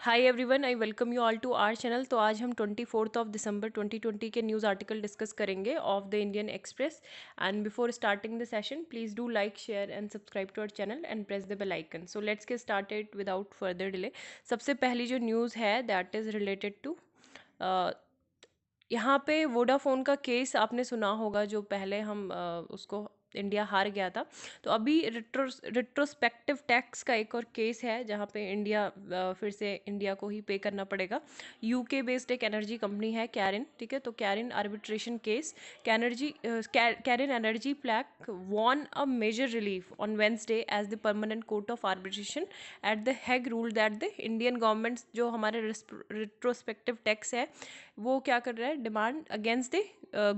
Hi everyone, I welcome you all to our channel. तो आज हम 24 दिसंबर 2020 के न्यूज़ आर्टिकल डिस्कस करेंगे of the Indian Express. And before starting the session please do like, share and subscribe to our channel and press the bell icon. So let's get started without further delay. सबसे पहली जो news है that is related to यहाँ पे Vodafone का case आपने सुना होगा, जो पहले हम उसको इंडिया हार गया था। तो अभी रिट्रोस्पेक्टिव टैक्स का एक और केस है जहाँ पे इंडिया फिर से इंडिया को ही पे करना पड़ेगा। यूके बेस्ड एक एनर्जी कंपनी है कैरिन, ठीक है। तो Cairn arbitration case, Cairn energy plc won a major relief on Wednesday as the permanent court of arbitration at the Hague ruled that the Indian government जो हमारे retrospective tax है वो क्या कर रहा है, demand against the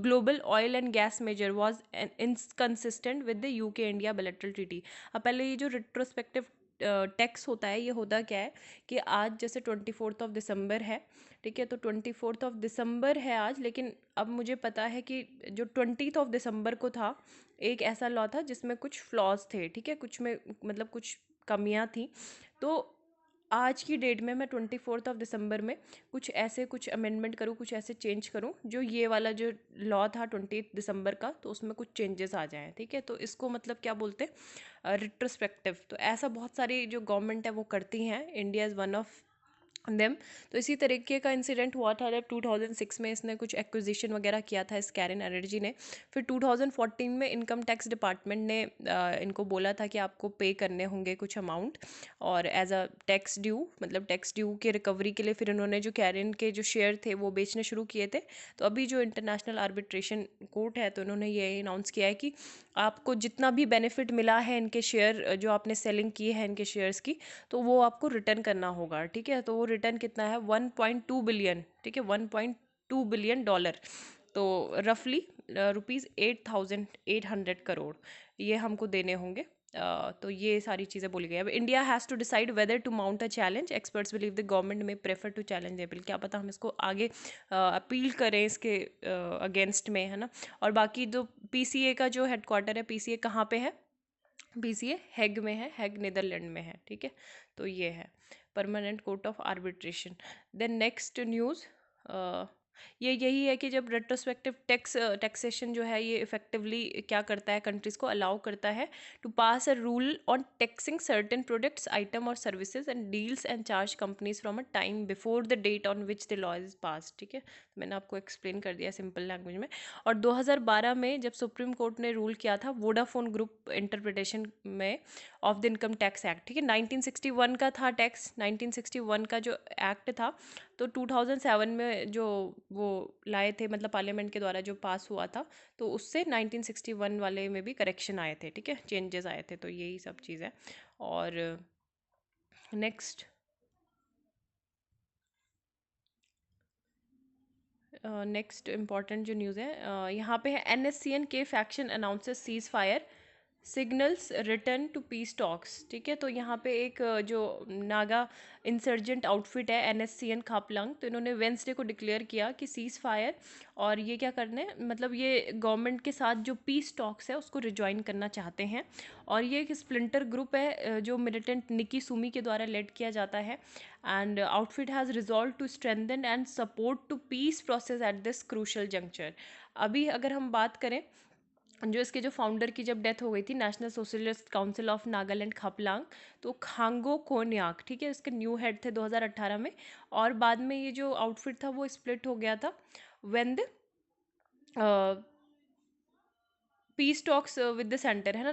global oil and gas major was inconsistent with the UK India bilateral treaty. अब पहले ये जो रिट्रोस्पेक्टिव टैक्स होता है, ये होता क्या है कि आज जैसे 24 दिसंबर है, ठीक है। तो 24 दिसंबर है आज, लेकिन अब मुझे पता है कि जो 20 दिसंबर को था, एक ऐसा लॉ था जिसमें कुछ फ्लॉज थे, ठीक है, कुछ में मतलब कुछ कमियां थी। तो आज की डेट में मैं 24 दिसंबर में कुछ अमेंडमेंट करूँ, कुछ ऐसे चेंज करूँ जो ये वाला जो लॉ था 20 दिसंबर का, तो उसमें कुछ चेंजेस आ जाएं, ठीक है। तो इसको मतलब क्या बोलते हैं, रिट्रोस्पेक्टिव। तो ऐसा बहुत सारी जो गवर्नमेंट है वो करती हैं, India is one of them. तो इसी तरीके का इंसिडेंट हुआ था जब 2006 में इसने कुछ एक्विजिशन वगैरह किया था इस कैरिन एनर्जी ने। फिर 2014 में इनकम टैक्स डिपार्टमेंट ने इनको बोला था कि आपको पे करने होंगे कुछ अमाउंट, और एज अ टैक्स ड्यू, मतलब टैक्स ड्यू के रिकवरी के लिए फिर इन्होंने जो कैरिन के जो शेयर थे वो बेचने शुरू किए थे। तो अभी जो इंटरनेशनल आर्बिट्रेशन कोर्ट है, तो इन्होंने ये अनाउंस किया है कि आपको जितना भी बेनिफिट मिला है इनके शेयर जो आपने सेलिंग की है इनके शेयर्स की, तो वो आपको रिटर्न करना होगा, ठीक है। तो वो रिटर्न कितना है, 1.2 बिलियन, ठीक है, $1.2 बिलियन। तो रफली ₹8,800 ये हमको देने होंगे। तो ये सारी चीज़ें बोली गई। अब India has to decide whether to mount a challenge, experts believe the government may prefer to challenge a bill. क्या पता हम इसको आगे अपील करें इसके अगेंस्ट में, है ना। और बाकी जो पीसीए का जो हेडक्वार्टर है, पीसीए कहाँ पे है, पीसीए हैग में है, हैग नीदरलैंड में है, ठीक है। तो ये है permanent court of arbitration. Then next news ये यही है कि जब रेट्रोस्पेक्टिव टैक्सेशन जो है ये इफेक्टिवली क्या करता है, कंट्रीज को अलाउ करता है to pass a rule on taxing certain products, item और services and deals and charge companies from a time before the date on which the law is pass, ठीक है। तो मैंने आपको एक्सप्लेन कर दिया सिंपल लैंग्वेज में। और 2012 में जब सुप्रीम कोर्ट ने रूल किया था वोडाफोन ग्रुप इंटरप्रिटेशन में of the income tax act, ठीक है, 1961 का था टैक्स, 1961 का जो एक्ट था। तो 2007 में जो वो लाए थे, मतलब पार्लियामेंट के द्वारा जो पास हुआ था, तो उससे 1961 वाले में भी करेक्शन आए थे, ठीक है, चेंजेस आए थे। तो यही सब चीज़ है। और नेक्स्ट नेक्स्ट इम्पॉर्टेंट जो न्यूज़ है यहाँ पे है, NSCN के faction announces ceasefire signals return to peace talks, ठीक है। तो यहाँ पे एक जो नागा इंसर्जेंट आउटफिट है NSCN खापलंग, तो इन्होंने वेंसडे को डिक्लेयर किया कि सीज फायर, और ये क्या करने, मतलब ये गवर्नमेंट के साथ जो पीस टॉक्स है उसको रिजॉइन करना चाहते हैं। और ये एक स्प्लिंटर ग्रुप है जो मिलिटेंट निकी सुमी के द्वारा लेड किया जाता है। And outfit has resolved to strengthen and support to peace process at this crucial juncture. अभी अगर हम बात करें, जो इसके जो फाउंडर की जब डेथ हो गई थी, national socialist council of Nagaland Khaplang, तो खांगो कोन्याक, ठीक है, इसके न्यू हेड थे 2018 में। और बाद में ये जो आउटफिट था वो स्प्लिट हो गया था when the peace talks with the centre, है ना,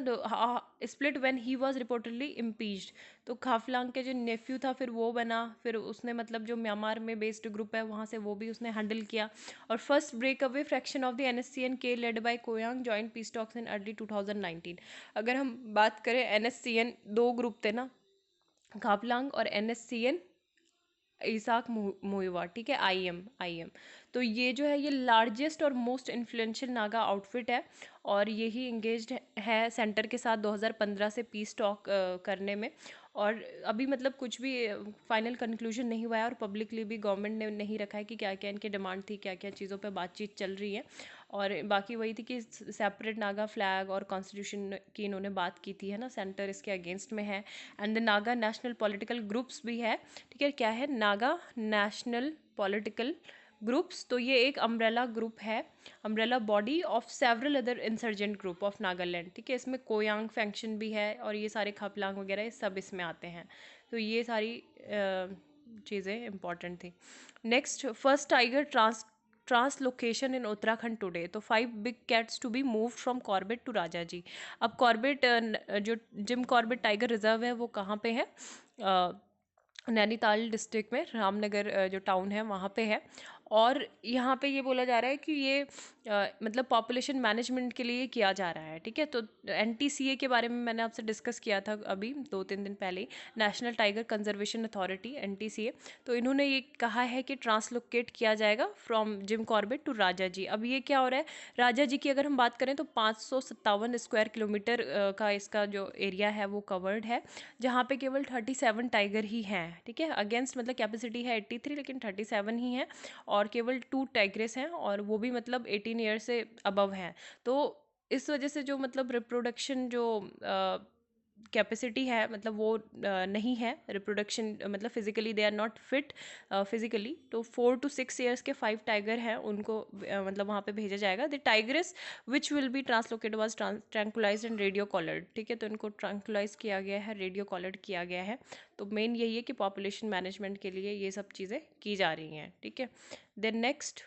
split when he was reportedly impeached. तो खाफलांग के जो नेफ्यू था फिर वो बना, फिर उसने मतलब जो म्यांमार में बेस्ड ग्रुप है वहाँ से वो भी उसने हैंडल किया। और first break away fraction of the NSCN के led by Koyang joint peace talks in early 2019। अगर हम बात करें, NSCN दो ग्रुप थे ना, खापलांग और NSCN इसाक मुइवा, ठीक है, आई एम। तो ये जो है ये लार्जेस्ट और मोस्ट इन्फ्लुएंशियल नागा आउटफिट है, और यही इंगेज्ड है सेंटर के साथ 2015 से पीस टॉक करने में। और अभी मतलब कुछ भी फाइनल कंक्लूजन नहीं हुआ है, और पब्लिकली भी गवर्नमेंट ने नहीं रखा है कि क्या क्या इनकी डिमांड थी, क्या क्या चीज़ों पे बातचीत चल रही है। और बाकी वही थी कि सेपरेट नागा फ्लैग और कॉन्स्टिट्यूशन की इन्होंने बात की थी, है ना, सेंटर इसके अगेंस्ट में है। And the Naga national political groups भी है, ठीक है, क्या है, नागा नेशनल पॉलिटिकल ग्रुप्स, तो ये एक अम्ब्रेला ग्रुप है, umbrella body of several other insurgent group of Nagaland, ठीक है, इसमें कोयांग फैक्शन भी है और ये सारे खपलांग वगैरह ये सब इसमें आते हैं। तो ये सारी चीज़ें इंपॉर्टेंट थी। Next, first tiger translocation in Uttarakhand today, तो 5 big cats to be move from Corbett to Rajaji. अब कॉर्बेट जो जिम कॉर्बेट टाइगर रिजर्व है वो कहाँ पे है, नैनीताल डिस्ट्रिक्ट में, रामनगर जो टाउन है वहाँ पे है। और यहाँ पे ये बोला जा रहा है कि ये मतलब पॉपुलेशन मैनेजमेंट के लिए किया जा रहा है, ठीक है। तो एनटीसीए के बारे में मैंने आपसे डिस्कस किया था अभी 2-3 दिन पहले ही, national tiger conservation authority, NTCA. तो इन्होंने ये कहा है कि ट्रांसलोकेट किया जाएगा from Jim Corbett to Rajaji. अब ये क्या हो रहा है, राजा जी की अगर हम बात करें तो 557 स्क्वायर किलोमीटर का इसका जो एरिया है वो कवर्ड है, जहाँ पे केवल 37 टाइगर ही हैं, ठीक है। अगेंस्ट मतलब कैपेसिटी है 83, लेकिन 37 ही हैं, और केवल 2 टाइग्रेस हैं, और वो भी मतलब 18 ईयर से अबव हैं। तो इस वजह से जो मतलब रिप्रोडक्शन जो कैपेसिटी है मतलब वो नहीं है, रिप्रोडक्शन मतलब physically they are not fit physically. तो 4 to 6 ईयर्स के 5 टाइगर हैं, उनको मतलब वहाँ पे भेजा जाएगा। The tigress which will be translocated was tranquillised and radio collared, ठीक है। तो इनको ट्रैंकुलाइज किया गया है, रेडियो कॉलर्ड किया गया है। तो मेन यही है कि पॉपुलेशन मैनेजमेंट के लिए ये सब चीज़ें की जा रही हैं, ठीक है। Then next,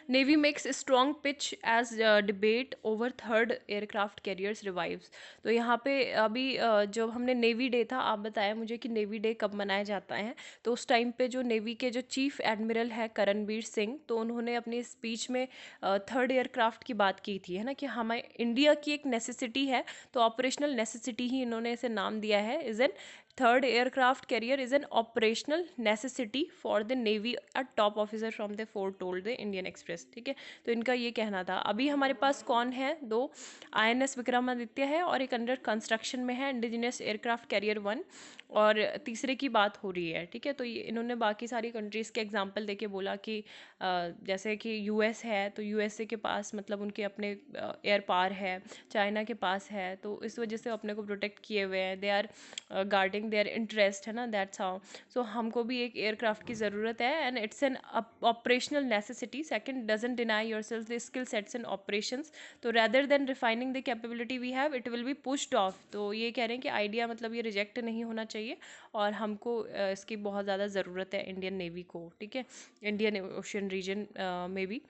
navy makes strong pitch as debate over third aircraft carriers revives. तो यहाँ पे अभी जब हमने नेवी डे था, आप बताया मुझे कि नेवी डे कब मनाया जाता है। तो उस टाइम पे जो नेवी के जो चीफ एडमिरल है करणबीर सिंह, तो उन्होंने अपनी स्पीच में थर्ड एयरक्राफ्ट की बात की थी, है ना, कि हमें इंडिया की एक नेसेसिटी है, तो ऑपरेशनल नेसेसिटी ही इन्होंने इसे नाम दिया है, is an third aircraft carrier is an operational necessity for the navy, a top officer from the fort told the Indian express, ठीक है। तो इनका ये कहना था। अभी हमारे पास कौन है, 2 INS विक्रमादित्य है और एक अंडर कंस्ट्रक्शन में है इंडिजिनियस एयरक्राफ्ट कैरियर 1, और तीसरे की बात हो रही है, ठीक है। तो ये इन्होंने बाकी सारी कंट्रीज़ के एग्जांपल देके बोला कि जैसे कि यूएस है, तो यूएसए के पास मतलब उनके अपने एयर पावर है, चाइना के पास है, तो इस वजह से अपने को प्रोटेक्ट किए हुए हैं, they are guarding their interest, है ना, दैट्स हाउ। सो हमको भी एक एयरक्राफ्ट की ज़रूरत है, and it's an operational necessity. Second, doesn't deny yourself the skill sets and operations, तो rather than refining the capability we have it will be pushed off. तो ये कह रहे हैं कि आइडिया मतलब ये रिजेक्ट नहीं होना चाहिए, और हमको इसकी बहुत ज़्यादा ज़रूरत है इंडियन नेवी को, ठीक है, इंडियन ओशन रीजन में भी।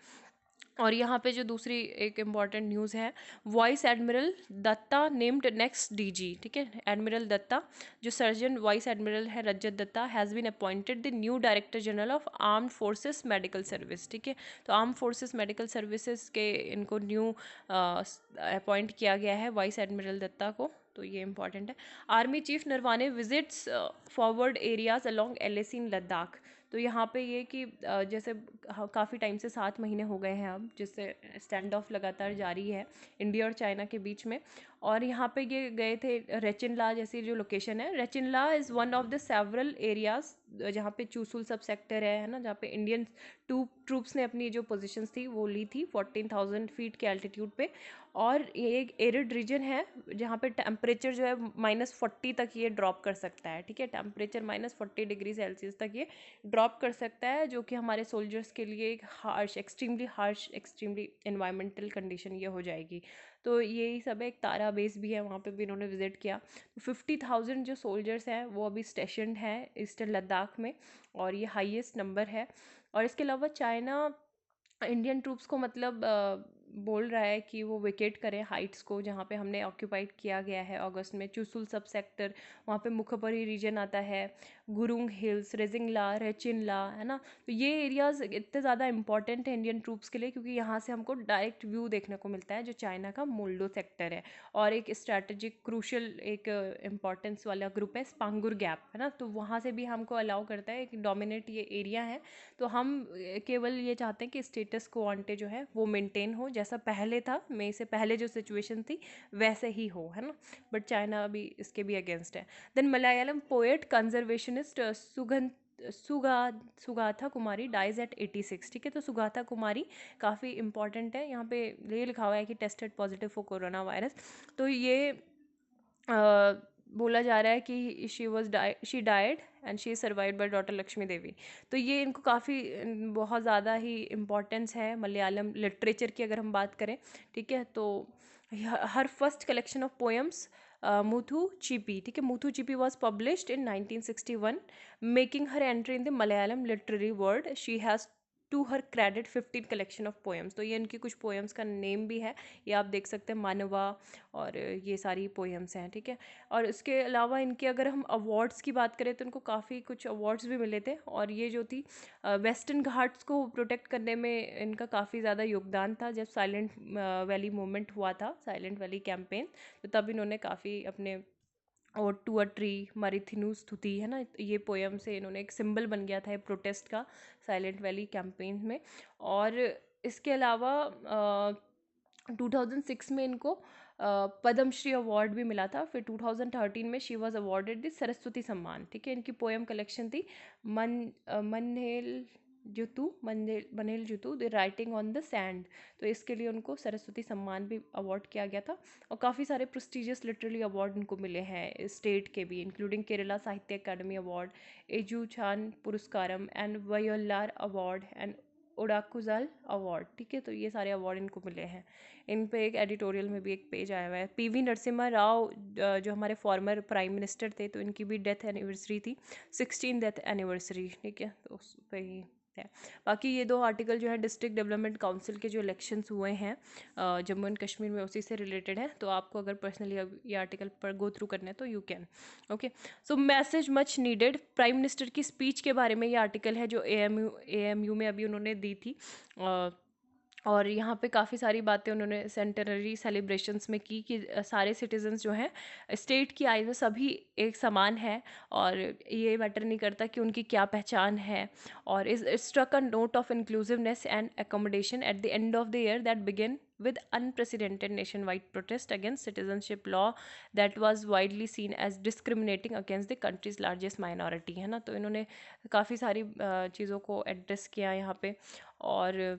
और यहाँ पे जो दूसरी एक इम्पॉर्टेंट न्यूज़ है, vice admiral Datta named next DG, ठीक है। एडमिरल दत्ता, जो सर्जन वाइस एडमिरल है Rajat Datta, has been appointed the new director general of armed forces medical service, ठीक है। तो आर्म फोर्सेस मेडिकल सर्विसेज के इनको न्यू अपॉइंट किया गया है वाइस एडमिरल दत्ता को, तो ये इंपॉर्टेंट है। Army chief Naravane visits forward areas along LAC इन लद्दाख। तो यहाँ पे ये कि जैसे काफ़ी टाइम से 7 महीने हो गए हैं अब, जिससे स्टैंड ऑफ लगातार जारी है इंडिया और चाइना के बीच में। और यहाँ पे ये गए थे रेचिनला जैसी जो लोकेशन है, Rechin La is one of the several areas जहाँ पे चूसुल सब सेक्टर है ना, जहाँ पे इंडियन ट्रूप्स ने अपनी जो पोजीशंस थी वो ली थी 14,000 फीट के एल्टीट्यूड पे। और ये एक एरिड रीजन है जहाँ पे टेम्परेचर जो है -40 तक ये ड्रॉप कर सकता है, ठीक है। टेम्परेचर -40 डिग्री सेल्सियस तक ये ड्रॉप कर सकता है, जो कि हमारे सोल्जर्स के लिए एक हार्श एक्सट्रीमली इन्वायरमेंटल कंडीशन ये हो जाएगी। तो यही सब है। एक तारा बेस भी है, वहाँ पे भी इन्होंने विजिट किया। 50,000 जो सोल्जर्स हैं वो अभी स्टेशनड हैं ईस्टर्न लद्दाख में, और ये हाईएस्ट नंबर है। और इसके अलावा चाइना इंडियन ट्रूप्स को मतलब बोल रहा है कि वो विकेट करें हाइट्स को, जहाँ पे हमने ऑक्यूपाइड किया गया है अगस्त में, चुसुल सब सेक्टर, वहाँ पे मुखपरी रीजन आता है, गुरुंग हिल्स, रेजिंगला, रेचिनला, है ना। तो ये एरियाज़ इतने ज़्यादा इंपॉर्टेंट है इंडियन ट्रूप्स के लिए, क्योंकि यहाँ से हमको डायरेक्ट व्यू देखने को मिलता है जो चाइना का मोल्डो सेक्टर है। और एक स्ट्रैटेजिक क्रूशल एक इम्पॉर्टेंस वाला ग्रुप है स्पांगुर गैप, है ना, तो वहाँ से भी हमको अलाउ करता है कि डोमिनेट ये एरिया है। तो हम केवल ये चाहते हैं कि स्टेटस क्वो आंटे जो है वो मेंटेन हो, जैसा पहले था, मई से पहले जो सिचुएशन थी वैसे ही हो, है ना। बट चाइना अभी इसके भी अगेंस्ट है। देन मलयालम पोएट कंजर्वेशनिस्ट सुगा सुगाथा कुमारी डाइज एट 86, ठीक है। तो सुगाथा कुमारी काफ़ी इंपॉर्टेंट है, यहाँ पे ये लिखा हुआ है कि tested positive for corona virus. तो ये बोला जा रहा है कि she died and she survived by daughter Lakshmi Devi. तो ये इनको काफ़ी बहुत ज़्यादा ही इम्पोर्टेंस है मलयालम लिटरेचर की अगर हम बात करें, ठीक है। तो her first collection of poems Muthu Chippi, ठीक है, Muthu Chippi was published in 1961, making her entry in the Malayalam literary world. She has to her credit 15 collection of poems. तो ये इनकी कुछ पोएम्स का नेम भी है, ये आप देख सकते हैं, मानवा, और ये सारी पोएम्स हैं, ठीक है। और इसके अलावा इनके अगर हम अवार्ड्स की बात करें तो इनको काफ़ी कुछ अवार्ड्स भी मिले थे। और ये जो थी वेस्टर्न घाट्स को प्रोटेक्ट करने में इनका काफ़ी ज़्यादा योगदान था। जब साइलेंट वैली मूवमेंट हुआ था, साइलेंट वैली कैंपेन, तो तब इन्होंने काफ़ी अपने और टू अ ट्री मरिथिनु स्तुति, है ना, ये पोएम से इन्होंने एक सिंबल बन गया था प्रोटेस्ट का साइलेंट वैली कैंपेन में। और इसके अलावा 2006 में इनको पद्मश्री अवार्ड भी मिला था। फिर 2013 में she was awarded the Saraswati Samman, ठीक है। इनकी पोएम कलेक्शन थी Manalezhuthu the writing on the sand. तो इसके लिए उनको सरस्वती सम्मान भी अवार्ड किया गया था। और काफ़ी सारे प्रेस्टिजियस लिटरेरी अवार्ड इनको मिले हैं स्टेट के भी, including Kerala Sahitya Akademi award, Ezhuthachan Puraskaram and Vayalar award and Odakkuzhal award, ठीक है। तो ये सारे अवार्ड इनको मिले हैं। इन पे एक एडिटोरियल में भी एक पेज आया हुआ है। पीवी नरसिम्हा राव जो हमारे फॉर्मर प्राइम मिनिस्टर थे, तो इनकी भी डेथ एनिवर्सरी थी, 16 डेथ एनिवर्सरी, ठीक है। तो उस पर ही है। बाकी ये दो आर्टिकल जो है डिस्ट्रिक्ट डेवलपमेंट काउंसिल के जो इलेक्शंस हुए हैं जम्मू एंड कश्मीर में, उसी से रिलेटेड है। तो आपको अगर पर्सनली ये आर्टिकल पर गो थ्रू करना है तो you can, okay. So message much needed, prime minister की स्पीच के बारे में ये आर्टिकल है जो एएमयू में अभी उन्होंने दी थी। और यहाँ पे काफ़ी सारी बातें उन्होंने सेंटेनरी सेलिब्रेशंस में की कि सारे सिटीजन्स जो हैं स्टेट की आइज़ में सभी एक समान है, और ये मैटर नहीं करता कि उनकी क्या पहचान है। और is struck a note of inclusiveness and accommodation at the end of the year that began with unprecedented nationwide protest against citizenship law that was widely seen as discriminating against the country's largest minority, है ना। तो इन्होंने काफ़ी सारी चीज़ों को address किया यहाँ पे। और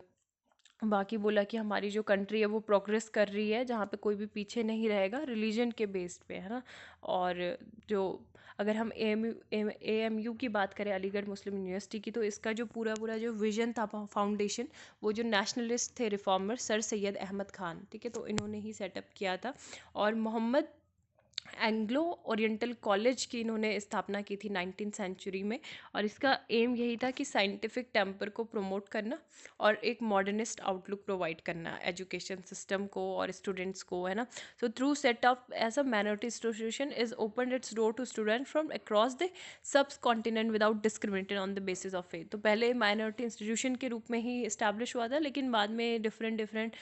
बाकी बोला कि हमारी जो कंट्री है वो प्रोग्रेस कर रही है, जहाँ पे कोई भी पीछे नहीं रहेगा रिलीजन के बेस्ड पे, है ना। और जो अगर हम एएमयू की बात करें, अलीगढ़ मुस्लिम यूनिवर्सिटी की, तो इसका जो पूरा पूरा जो विजन था फाउंडेशन, वो जो नेशनलिस्ट थे रिफॉर्मर सर सैयद अहमद खान, ठीक है, तो इन्होंने ही सेटअप किया था। और मोहम्मद एंग्लो ओरिएंटल कॉलेज की इन्होंने स्थापना की थी 19th सेंचुरी में। और इसका एम यही था कि साइंटिफिक टेम्पर को प्रमोट करना और एक मॉडर्निस्ट आउटलुक प्रोवाइड करना एजुकेशन सिस्टम को और स्टूडेंट्स को, है ना। So through set up as a minority institution is open its door to student from across the subcontinent without discriminated on the basis of faith. तो पहले minority institution के रूप में ही इस्टेब्लिश हुआ था, लेकिन बाद में डिफरेंट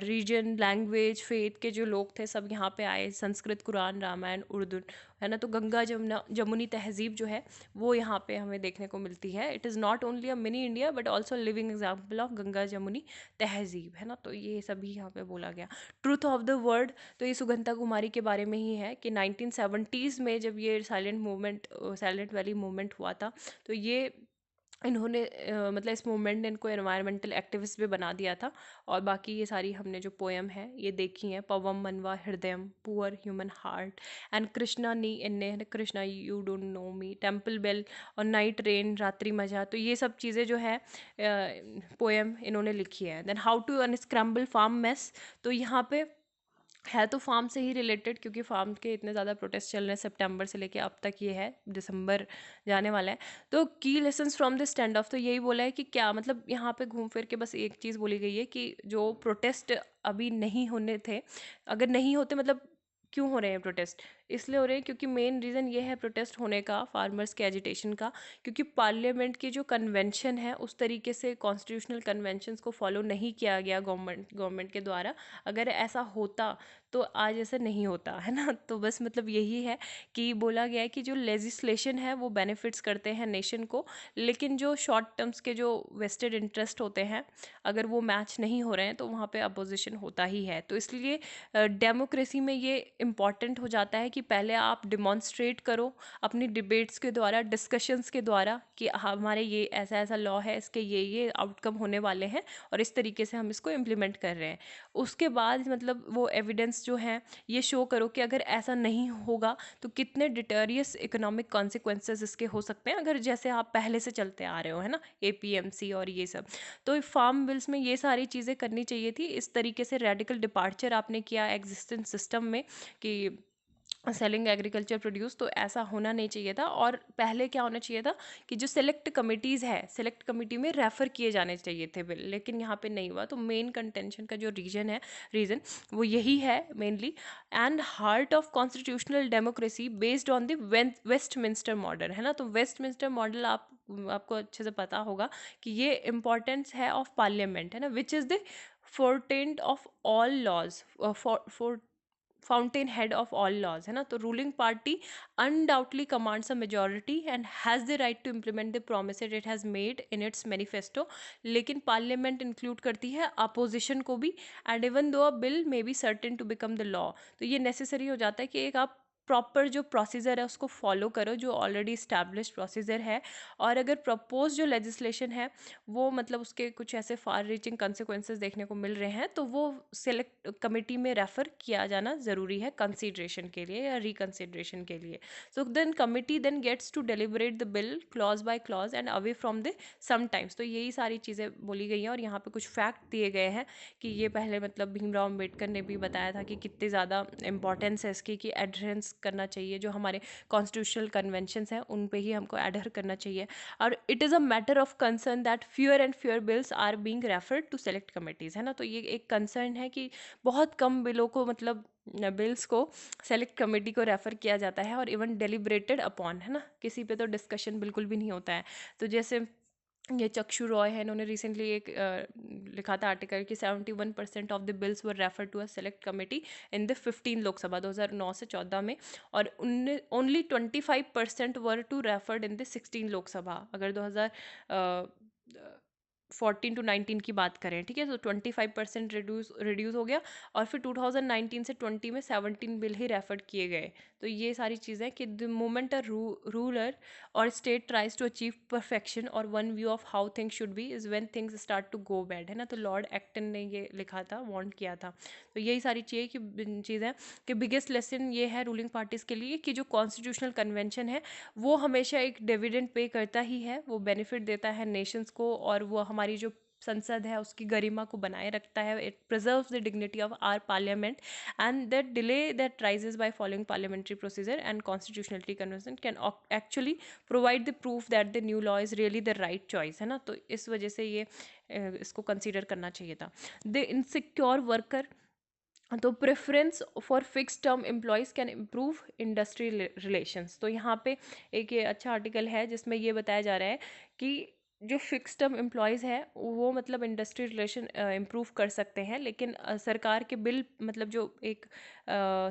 रीजन, लैंग्वेज, फेथ के जो लोग थे सब यहाँ पे आए। संस्कृत, कुरान, रामायण, उर्दू, है ना। तो गंगा जमुनी तहजीब जो है वो यहाँ पे हमें देखने को मिलती है। It is not only a mini India but also living example of Ganga Jamuni तहजीब, है ना। तो ये सभी यहाँ पे बोला गया। ट्रूथ ऑफ द वर्ड, तो ये सुगंधा कुमारी के बारे में ही है कि 1970s में जब ये साइलेंट वैली मूवमेंट हुआ था, तो ये इन्होंने मतलब इस मूवमेंट ने इनको एनवायरमेंटल एक्टिविस्ट भी बना दिया था। और बाकी ये सारी हमने जो पोएम है ये देखी हैं, Pavam Manava Hridayam, poor human heart and Krishna Nee Enne, Krishna you don't know me, temple bell और नाइट रेन, रात्रि मजा। तो ये सब चीज़ें जो है पोएम इन्होंने लिखी है। Then how to unscramble farm mess, तो यहाँ पे है तो फार्म से ही रिलेटेड, क्योंकि फार्म के इतने ज़्यादा प्रोटेस्ट चल रहे हैं सितंबर से लेके अब तक, ये है दिसंबर जाने वाला है। तो की lessons from the stand of, तो यही बोला है कि क्या मतलब यहाँ पे घूम फिर के बस एक चीज़ बोली गई है कि जो प्रोटेस्ट अभी नहीं होने थे, अगर नहीं होते मतलब क्यों हो रहे हैं प्रोटेस्ट, इसलिए हो रहे हैं क्योंकि मेन रीज़न ये है प्रोटेस्ट होने का, फार्मर्स के एजिटेशन का, क्योंकि पार्लियामेंट की जो कन्वेंशन है उस तरीके से कॉन्स्टिट्यूशनल कन्वेंशंस को फॉलो नहीं किया गया गवर्नमेंट के द्वारा। अगर ऐसा होता तो आज ऐसा नहीं होता, है ना। तो बस मतलब यही है कि बोला गया है कि जो लेजिस्लेशन है वो बेनिफिट्स करते हैं नेशन को, लेकिन जो शॉर्ट टर्म्स के जो वेस्टेड इंटरेस्ट होते हैं अगर वो मैच नहीं हो रहे हैं तो वहाँ पे अपोजिशन होता ही है। तो इसलिए डेमोक्रेसी में ये इम्पॉर्टेंट हो जाता है कि कि पहले आप डिमॉन्स्ट्रेट करो अपनी डिबेट्स के द्वारा, डिस्कशंस के द्वारा कि हमारे ये ऐसा ऐसा लॉ है, इसके ये आउटकम होने वाले हैं और इस तरीके से हम इसको इम्प्लीमेंट कर रहे हैं। उसके बाद मतलब वो एविडेंस जो है ये शो करो कि अगर ऐसा नहीं होगा तो कितने डिटेरियस इकोनॉमिक कॉन्सिक्वेंसेस इसके हो सकते हैं, अगर जैसे आप पहले से चलते आ रहे हो, है ना, एपीएमसी और ये सब। तो फार्म बिल्स में ये सारी चीज़ें करनी चाहिए थी। इस तरीके से रेडिकल डिपार्चर आपने किया एग्जिस्टेंस सिस्टम में कि सेलिंग एग्रीकल्चर प्रोड्यूस, तो ऐसा होना नहीं चाहिए था। और पहले क्या होना चाहिए था कि जो सेलेक्ट कमिटीज़ है, सेलेक्ट कमिटी में रेफ़र किए जाने चाहिए थे बिल, लेकिन यहाँ पे नहीं हुआ। तो मेन कंटेंशन का जो रीज़न वो यही है mainly. And heart of constitutional democracy based on the Westminster model, है ना। तो वेस्टमिंस्टर मॉडल आपको अच्छे से पता होगा कि ये इम्पॉर्टेंस है ऑफ पार्लियामेंट, है ना, which is the fountain of all laws, fountain head of all laws, है ना। तो ruling party undoubtedly commands a majority and has the right to implement the promises it has made in its manifesto. लेकिन parliament include करती है opposition को भी। And even though a bill may be certain to become the law, तो ये necessary हो जाता है कि एक आप प्रॉपर जो प्रोसीजर है उसको फॉलो करो, जो ऑलरेडी इस्टेब्लिश्ड प्रोसीजर है। और अगर प्रपोज जो लेजिस्लेशन है वो मतलब उसके कुछ ऐसे फार रीचिंग कंसिक्वेंसेस देखने को मिल रहे हैं, तो वो सेलेक्ट कमेटी में रेफ़र किया जाना ज़रूरी है कंसीडरेशन के लिए या रिकंसिडरेशन के लिए। So then committee then gets to deliberate the bill clause by clause and away from the sometimes. तो यही सारी चीज़ें बोली गई हैं और यहाँ पे कुछ फैक्ट दिए गए हैं कि ये पहले मतलब भीमराव अम्बेडकर ने भी बताया था कि कितनी ज़्यादा इंपॉर्टेंस है इसकी, कि एडहेरेंस करना चाहिए, जो हमारे कॉन्स्टिट्यूशनल कन्वेंशंस हैं उन पे ही हमको एडहर करना चाहिए। और it is a matter of concern that fewer and fewer bills are being referred to select committees, है ना। तो ये एक कंसर्न है कि बहुत कम बिलों को मतलब बिल्स को सेलेक्ट कमेटी को रेफ़र किया जाता है और इवन डेलिब्रेटेड अपॉन, है ना, किसी पे तो डिस्कशन बिल्कुल भी नहीं होता है। तो जैसे ये चक्षु रॉय है, इन्होंने रिसेंटली एक लिखा था आर्टिकल कि 71% of the bills were refer to a select committee in the 15 Lok Sabha 2009 से 14 में, और only 25% were to referred in the 16 Lok Sabha, अगर 2014 टू 19 की बात करें, ठीक है। तो 25% रिड्यूस हो गया। और फिर 2019 से 20 में 17 बिल ही रेफर किए गए। तो ये सारी चीज़ें कि the moment a ruler or state tries to achieve perfection or one view of how things should be is when things start to go bad, है ना। तो लॉर्ड एक्टन ने ये लिखा था, वार्न किया था। तो यही सारी चीज़ें कि बिगेस्ट लेसन ये है रूलिंग पार्टीज़ के लिए कि जो कॉन्स्टिट्यूशनल कन्वेंशन है वो हमेशा एक डिविडेंड पे करता ही है, वो बेनिफिट देता है नेशंस को, और वो हमारी जो संसद है उसकी गरिमा को बनाए रखता है। It preserves the dignity of our parliament and that delay that raises by following parliamentary procedure and constitutionality convention can actually provide the proof that the new law is really the right choice, है ना। तो इस वजह से ये इसको consider करना चाहिए था। द इनसिक्योर वर्कर, तो preference for fix term employees can improve industry relations. तो यहाँ पे एक ये अच्छा आर्टिकल है जिसमें ये बताया जा रहा है कि जो फिक्स टर्म एम्प्लॉयज़ है वो मतलब इंडस्ट्री रिलेशन इम्प्रूव कर सकते हैं, लेकिन सरकार के बिल मतलब जो एक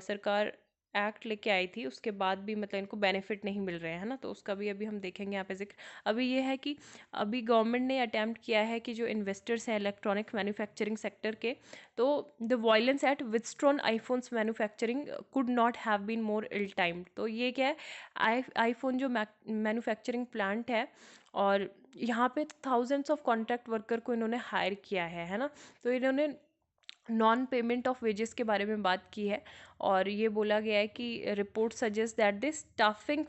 सरकार एक्ट लेके आई थी उसके बाद भी मतलब इनको बेनिफिट नहीं मिल रहे हैं, है ना। तो उसका भी अभी हम देखेंगे यहाँ पे जिक्र। अभी ये है कि अभी गवर्नमेंट ने अटैम्प्ट किया है कि जो इन्वेस्टर्स हैं इलेक्ट्रॉनिक मैन्युफैक्चरिंग सेक्टर के, तो the violence at Wistron iPhones manufacturing could not have been more ill timed. तो ये क्या है, आईफोन जो मैन्युफैक्चरिंग प्लांट है, और यहाँ पे थाउजेंड्स ऑफ कॉन्ट्रैक्ट वर्कर को इन्होंने हायर किया है ना। तो इन्होंने नॉन पेमेंट ऑफ वेजेस के बारे में बात की है, और ये बोला गया है कि report suggest that the staffing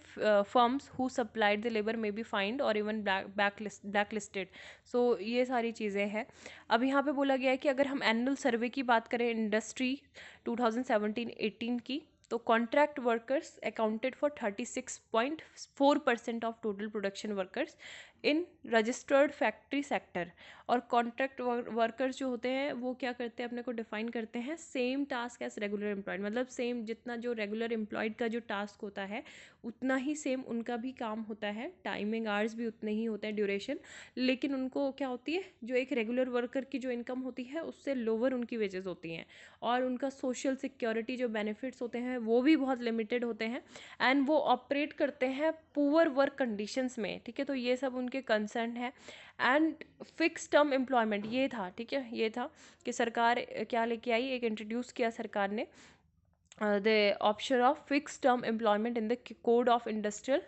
firms who supplied the labour में बी फाइंड और इवन ब्लैक लिस्टेड। सो ये सारी चीज़ें हैं। अब यहाँ पे बोला गया है कि अगर हम एनुअल सर्वे की बात करें इंडस्ट्री 2017-18 की, तो contract workers accounted for 36.4% of total production workers in registered factory sector. और कॉन्ट्रैक्ट वर्कर्स जो होते हैं वो क्या करते हैं, अपने को डिफाइन करते हैं same task as regular employed, मतलब सेम जितना जो रेगुलर एम्प्लॉयड का जो टास्क होता है उतना ही सेम उनका भी काम होता है, टाइमिंग आवर्स भी उतने ही होते हैं, ड्यूरेशन। लेकिन उनको क्या होती है, जो एक रेगुलर वर्कर की जो इनकम होती है उससे लोअर उनकी वेजेस होती हैं, और उनका सोशल सिक्योरिटी जो बेनिफिट्स होते हैं वो भी बहुत लिमिटेड होते हैं, एंड वो ऑपरेट करते हैं पुअर वर्क कंडीशंस में, ठीक है। तो ये सब उनके कंसर्न है। एंड फिक्स टर्म एम्प्लॉयमेंट ये था, ठीक है, ये था कि सरकार क्या लेके आई, एक इंट्रोड्यूस किया सरकार ने the option of fixed term employment in the code of industrial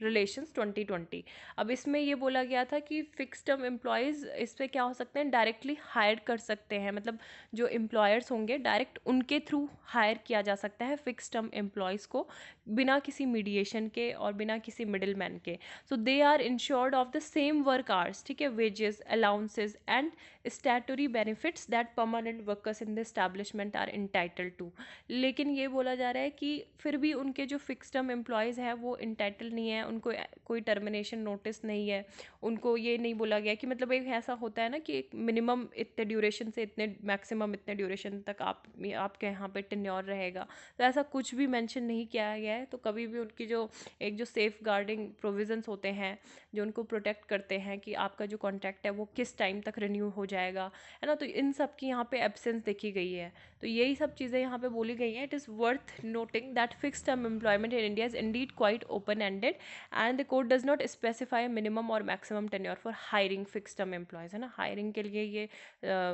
relations 2020। अब इसमें ये बोला गया था कि फिक्स टर्म एम्प्लॉयज़ इस पे क्या हो सकते हैं, डायरेक्टली हायर कर सकते हैं, मतलब जो एम्प्लॉयर्स होंगे डायरेक्ट उनके थ्रू हायर किया जा सकता है फिक्स टर्म एम्प्लॉयज़ को, बिना किसी मीडिएशन के और बिना किसी मिडिल मैन के। So they are insured of the same work hours, ठीक है, wages, allowances and statutory benefits that permanent workers in the establishment are entitled to. लेकिन ये बोला जा रहा है कि फिर भी उनके जो फिक्स टर्म एम्प्लॉयज़ हैं वो इंटाइटल नहीं है, उनको कोई टर्मिनेशन नोटिस नहीं है, उनको ये नहीं बोला गया कि मतलब एक ऐसा होता है ना कि एक मिनिमम इतने ड्यूरेशन से इतने मैक्सिमम इतने ड्यूरेशन तक आपके यहाँ पे टेन्योर रहेगा, तो ऐसा कुछ भी मेंशन नहीं किया गया है। तो कभी भी उनकी जो एक जो सेफ गार्डिंग प्रोविजंस होते हैं जो उनको प्रोटेक्ट करते हैं कि आपका जो कॉन्ट्रैक्ट है वो किस टाइम तक रिन्यू हो जाएगा, है ना, तो इन सब की यहाँ पे एब्सेंस देखी गई है। तो यही सब चीज़ें यहाँ पे बोली गई हैं। It is worth noting that fix term employment in India is indeed quite open ended and the code does not specify minimum or maximum tenure for hiring fix term employees, है ना, हायरिंग के लिए ये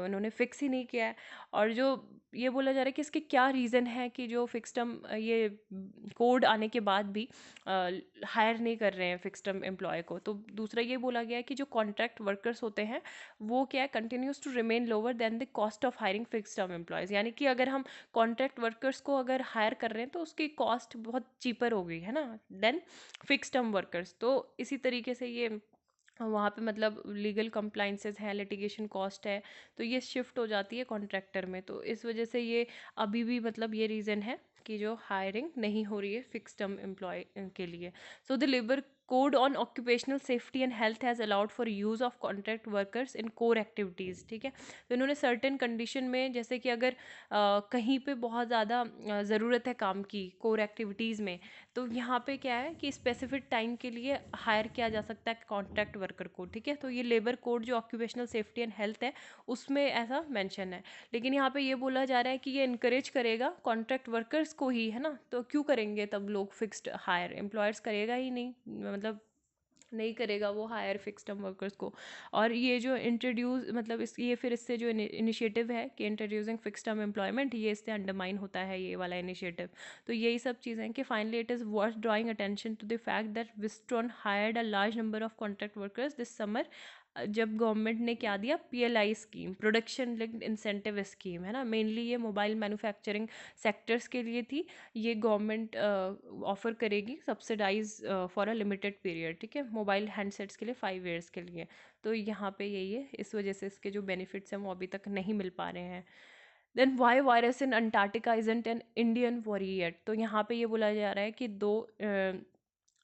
उन्होंने fix ही नहीं किया है। और जो ये बोला जा रहा है कि इसके क्या रीज़न है कि जो फिक्स टर्म ये कोड आने के बाद भी हायर नहीं कर रहे हैं फिक्स टर्म एम्प्लॉय को। तो दूसरा ये बोला गया है कि जो कॉन्ट्रैक्ट वर्कर्स होते हैं वो क्या है, continues to remain lower than the cost of hiring fix term employees, यानी कि अगर हम कॉन्ट्रैक्ट वर्कर्स को अगर हायर कर रहे हैं तो उसकी कॉस्ट बहुत चीपर हो गई, है ना, देन फिक्स टर्म वर्कर्स। तो इसी तरीके से ये वहाँ पे मतलब लीगल कंप्लाइंसेस है, लिटिगेशन कॉस्ट है, तो ये शिफ्ट हो जाती है कॉन्ट्रैक्टर में। तो इस वजह से ये अभी भी मतलब ये रीज़न है कि जो हायरिंग नहीं हो रही है फिक्स टर्म एम्प्लॉय के लिए। So the labour code on occupational safety and health has allowed for use of contract workers in core activities, ठीक है। तो इन्होंने सर्टेन कंडीशन में, जैसे कि अगर कहीं पे बहुत ज़्यादा ज़रूरत है काम की कोर एक्टिविटीज़ में, तो यहाँ पे क्या है कि स्पेसिफिक टाइम के लिए हायर किया जा सकता है कॉन्ट्रैक्ट वर्कर को, ठीक है। तो ये लेबर कोड जो ऑक्यूपेशनल सेफ्टी एंड हेल्थ है उसमें ऐसा मेंशन है। लेकिन यहाँ पे ये बोला जा रहा है कि ये इनकरेज करेगा कॉन्ट्रैक्ट वर्कर्स को ही, है ना, तो क्यों करेंगे तब लोग फिक्स्ड हायर, एम्प्लॉयर्स करेगा ही नहीं, मतलब नहीं करेगा वो हायर फिक्स टर्म वर्कर्स को। और ये जो इंट्रोड्यूस मतलब इस ये फिर इससे जो इनिशिएटिव है कि इंट्रोड्यूसिंग फिक्स टर्म एम्प्लॉयमेंट, ये इससे अंडरमाइन होता है ये वाला इनिशिएटिव। तो यही सब चीज़ें हैं कि finally it is worth drawing attention to the fact that Wistron hired a large number of contract workers this summer, जब गवर्नमेंट ने क्या दिया, PLI scheme, production linked incentive scheme, है ना, मेनली ये मोबाइल मैन्युफैक्चरिंग सेक्टर्स के लिए थी। ये गवर्नमेंट ऑफर करेगी subsidise for a limited period, ठीक है, मोबाइल हैंडसेट्स के लिए 5 ईयर्स के लिए। तो यहाँ पे यही है, इस वजह से इसके जो बेनिफिट्स हैं वो अभी तक नहीं मिल पा रहे हैं। Then why virus in Antarctica isn't an Indian worry yet. तो यहाँ पे ये बोला जा रहा है कि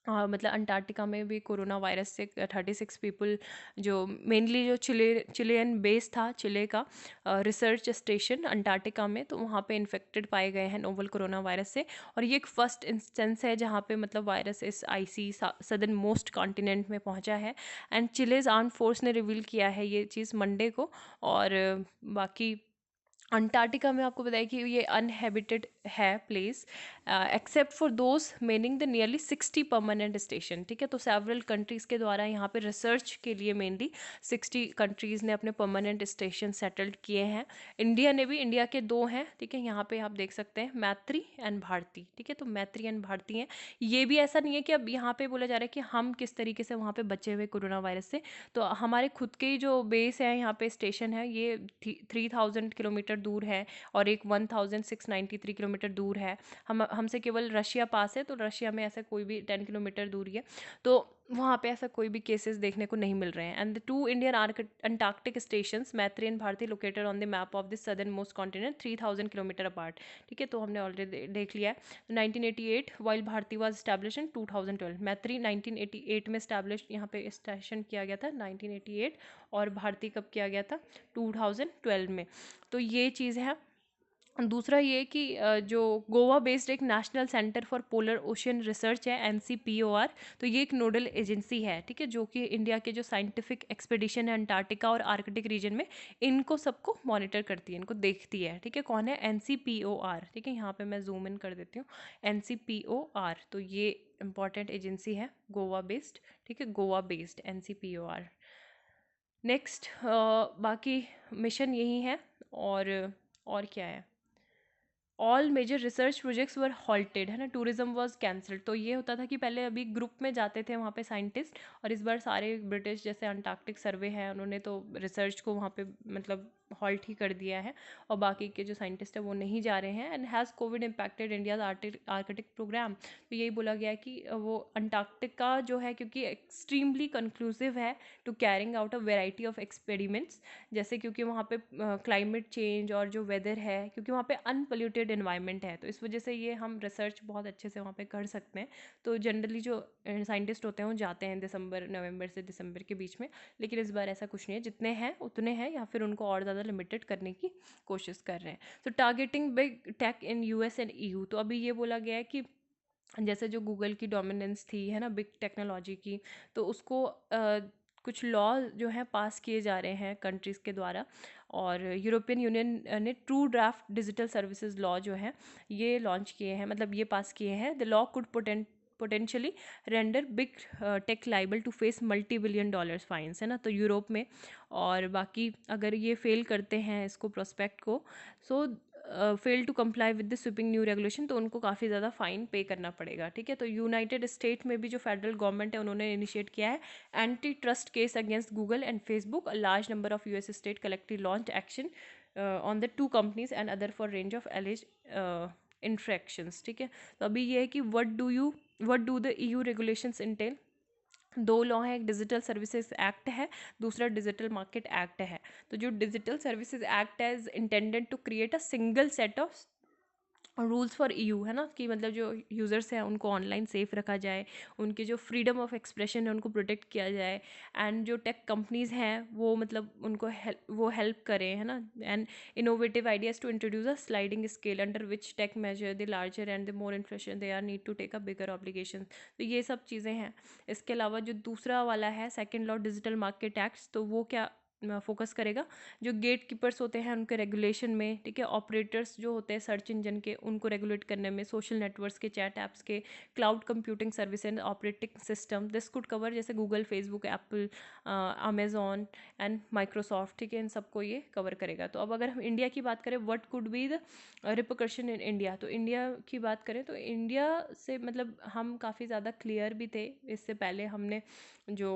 मतलब अंटार्कटिका में भी कोरोना वायरस से 36 पीपल, जो मेनली जो चिलेन बेस था, चिले का रिसर्च स्टेशन अंटार्कटिका में, तो वहाँ पे इन्फेक्टेड पाए गए हैं नोवल कोरोना वायरस से। और ये एक फर्स्ट इंस्टेंस है जहाँ पे मतलब वायरस इस आईसी सदर्न मोस्ट कॉन्टिनेंट में पहुँचा है। एंड चिलेज आर्म फोर्स ने रिवील किया है ये चीज़ मंडे को। और बाकी अंटार्कटिका में आपको बताया कि ये अनहेबिटेड है place, except for those meaning the nearly 60 permanent station, ठीक है। तो सेवरल कंट्रीज़ के द्वारा यहाँ पे रिसर्च के लिए मेनली 60 कंट्रीज़ ने अपने परमानेंट स्टेशन सेटल्ड किए हैं। इंडिया ने भी, इंडिया के 2 हैं, ठीक है, यहाँ पे आप देख सकते हैं, मैत्री एंड भारती, ठीक है। तो मैत्री एंड भारती हैं। ये भी ऐसा नहीं है कि अब यहाँ पे बोला जा रहा है कि हम किस तरीके से वहाँ पे बचे हुए कोरोना वायरस से। तो हमारे खुद के ही जो बेस है यहाँ पे, स्टेशन है, ये 3000 किलोमीटर दूर है और एक 1693 किलोमीटर दूर है। हम हमसे केवल रशिया पास है, तो रशिया में ऐसा कोई भी 10 किलोमीटर दूरी है, तो वहाँ पे ऐसा कोई भी केसेस देखने को नहीं मिल रहे हैं। And the 2 Indian Antarctic stations Maitri and Bharati located on the map of the southernmost continent 3000 kilometre apart, ठीक है। तो हमने ऑलरेडी देख लिया है। तो 1988 while Bharati was establish in 2012, Maitri 1988 में एस्टैब्लिश यहाँ पे स्टेशन किया गया था 1988, और भारती कब किया गया था, 2012 में। तो ये चीज़ है। दूसरा ये कि जो गोवा बेस्ड एक national centre for polar ocean research है, एनसीपीओआर, तो ये एक नोडल एजेंसी है, ठीक है, जो कि इंडिया के जो साइंटिफिक एक्सपेडिशन है अंटार्कटिका और आर्कटिक रीजन में, इनको सबको मॉनिटर करती है, इनको देखती है, ठीक है। कौन है, एनसीपीओआर, ठीक है। यहाँ पे मैं जूम इन कर देती हूँ, एनसीपीओआर, तो ये इंपॉर्टेंट एजेंसी है गोवा बेस्ड, ठीक है, गोवा बेस्ड एनसीपीओआर। नेक्स्ट बाकी मिशन यही है। और क्या है, ऑल मेजर रिसर्च प्रोजेक्ट्स वर हॉल्टेड, है ना, टूरिज्म वाज कैंसल्ड। तो ये होता था कि पहले अभी ग्रुप में जाते थे वहाँ पे साइंटिस्ट, और इस बार सारे ब्रिटिश जैसे अंटार्कटिक सर्वे है उन्होंने तो रिसर्च को वहाँ पे मतलब हॉल्ट ही कर दिया है, और बाकी के जो साइंटिस्ट है वो नहीं जा रहे हैं। And has covid impacted India's Arctic programme, तो यही बोला गया है कि वो अंटार्कटिका जो है क्योंकि एक्सट्रीमली कंक्लूसिव है to carrying out a variety of experiments, जैसे क्योंकि वहाँ पे क्लाइमेट चेंज और जो वेदर है, क्योंकि वहाँ पे अनपोल्यूटेड इन्वायरमेंट है, तो इस वजह से ये हम रिसर्च बहुत अच्छे से वहाँ पे कर सकते हैं। तो जनरली जो साइंटिस्ट होते हैं वो जाते हैं नवंबर से दिसंबर के बीच में, लेकिन इस बार ऐसा कुछ नहीं है, जितने हैं उतने हैं, या फिर उनको और ज़्यादा लिमिटेड करने की कोशिश कर रहे हैं। तो targeting big tech in US and EU, तो अभी ये बोला गया है कि जैसे जो गूगल की डोमिनेंस थी, है ना, बिग टेक्नोलॉजी की, तो उसको कुछ लॉ जो हैं पास किए जा रहे हैं कंट्रीज़ के द्वारा, और यूरोपियन यूनियन ने true draft digital services law जो है ये लॉन्च किए हैं, मतलब ये पास किए हैं। The law could potentially render big tech liable to face multi billion dollars fines, है ना, तो यूरोप में। और बाकी अगर ये फेल करते हैं इसको प्रोस्पेक्ट को, so fail to comply with the sweeping new regulation, तो उनको काफ़ी ज़्यादा फाइन पे करना पड़ेगा, ठीक है। तो यूनाइटेड स्टेट में भी जो फेडरल गवर्नमेंट है उन्होंने इनिशिएट किया है anti trust case against Google and Facebook. A large number of US state collective launch action on the two companies and other for range of alleged infractions, ठीक है। तो अभी ये है कि what do the EU regulations entail. दो law हैं, एक डिजिटल सर्विसेज एक्ट है, दूसरा डिजिटल मार्केट एक्ट है। तो जो डिजिटल सर्विसेज एक्ट है is intended to create a single set of rules for EU, है ना, कि मतलब जो यूज़र्स हैं उनको ऑनलाइन सेफ रखा जाए, उनकी जो फ्रीडम ऑफ एक्सप्रेशन है उनको प्रोटेक्ट किया जाए, एंड जो टेक कंपनीज़ हैं वो मतलब उनको हेल्प करें, है ना। And innovative ideas to introduce a sliding scale under which tech major the larger and the more inflation they are need to take a bigger obligation. तो ये सब चीज़ें हैं। इसके अलावा जो दूसरा वाला है second law digital market acts, तो वो क्या फोकस करेगा, जो गेट कीपर्स होते हैं उनके रेगुलेशन में, ठीक है, ऑपरेटर्स जो होते हैं सर्च इंजन के उनको रेगुलेट करने में, सोशल नेटवर्क्स के, चैट ऐप्स के, cloud computing service and operating system. This could cover जैसे Google, Facebook, Apple, Amazon and Microsoft, ठीक है, इन सबको ये कवर करेगा। तो अब अगर हम इंडिया की बात करें, what could be the repercussion in India, तो इंडिया की बात करें तो इंडिया से मतलब हम काफ़ी ज़्यादा क्लियर भी थे। इससे पहले हमने जो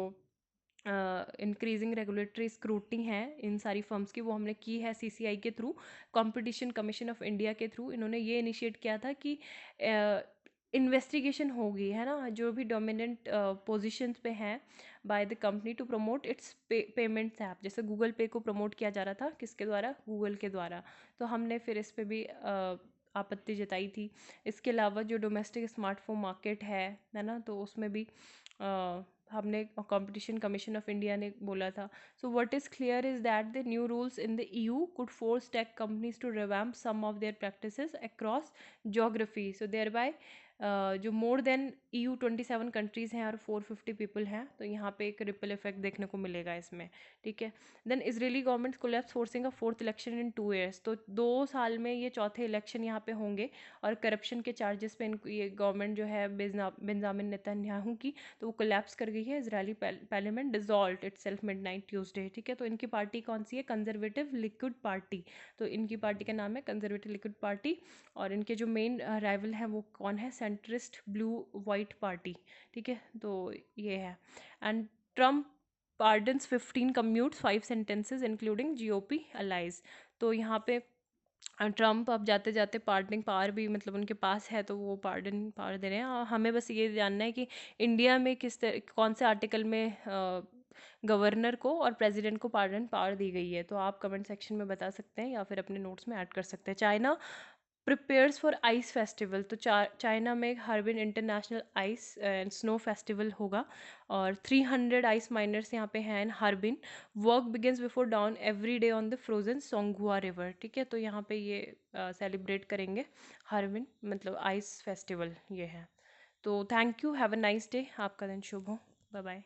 इंक्रीजिंग रेगुलेटरी स्क्रूटनी है इन सारी फर्म्स की, वो हमने की है सीसीआई के through, competition commission of India के थ्रू। इन्होंने ये इनिशिएट किया था कि इन्वेस्टिगेशन होगी, है ना, जो भी डोमिनेंट पोजीशंस पे हैं by the company to promote its payments app. जैसे गूगल पे को प्रमोट किया जा रहा था, किसके द्वारा, गूगल के द्वारा, तो हमने फिर इस पे भी आपत्ति जताई थी। इसके अलावा जो डोमेस्टिक स्मार्टफोन मार्केट है ना, तो उसमें भी हमने कंपटीशन कमीशन ऑफ इंडिया ने बोला था। So what is clear is that the new rules in the EU could force tech companies to revamp some of their practices across geography, so thereby जो more then EU 27 countries हैं और 450 people हैं, तो यहाँ पे एक ripple effect देखने को मिलेगा इसमें, ठीक है। Then Israeli government collapse forcing a fourth election in 2 years, तो 2 साल में ये चौथे इलेक्शन यहाँ पे होंगे, और करप्शन के चार्जेस पे ये गवर्नमेंट जो है बेंजामिन नेतन्याहू की, तो वो कोलैप्स कर गई है। Israeli parliament dissolved itself midnight Tuesday, ठीक है। तो इनकी पार्टी कौन सी है, कंजर्वेटिव लिक्विड पार्टी, तो इनकी पार्टी का नाम है कंजर्वेटिव लिक्विड पार्टी, और इनके जो मेन राइवल हैं वो कौन है, सेंट्रिस्ट ब्लू वाइट पार्टी, ठीक है। तो ये है। And Trump pardons 15 commutes 5 sentences including GOP allies, तो यहाँ पे ट्रम्प अब जाते जाते पार्डनिंग पावर भी मतलब उनके पास है, तो वो पावर दे रहे हैं। और हमें बस ये जानना है कि इंडिया में कौन से आर्टिकल में गवर्नर को और प्रेसिडेंट को पार्डन पावर दी गई है, तो आप कमेंट सेक्शन में बता सकते हैं या फिर अपने नोट्स में ऐड कर सकते हैं। China prepares for ice festival, तो चाइना में Harbin international ice and snow festival होगा, और 300 आइस माइनर्स यहाँ पे हैं in Harbin. Work begins before dawn every day on the frozen Songhua river, ठीक है। तो यहाँ पे ये सेलिब्रेट करेंगे हार्बिन मतलब आइस फेस्टिवल, ये है। तो thank you, have a nice day, आपका दिन शुभ हो, बाय बाय।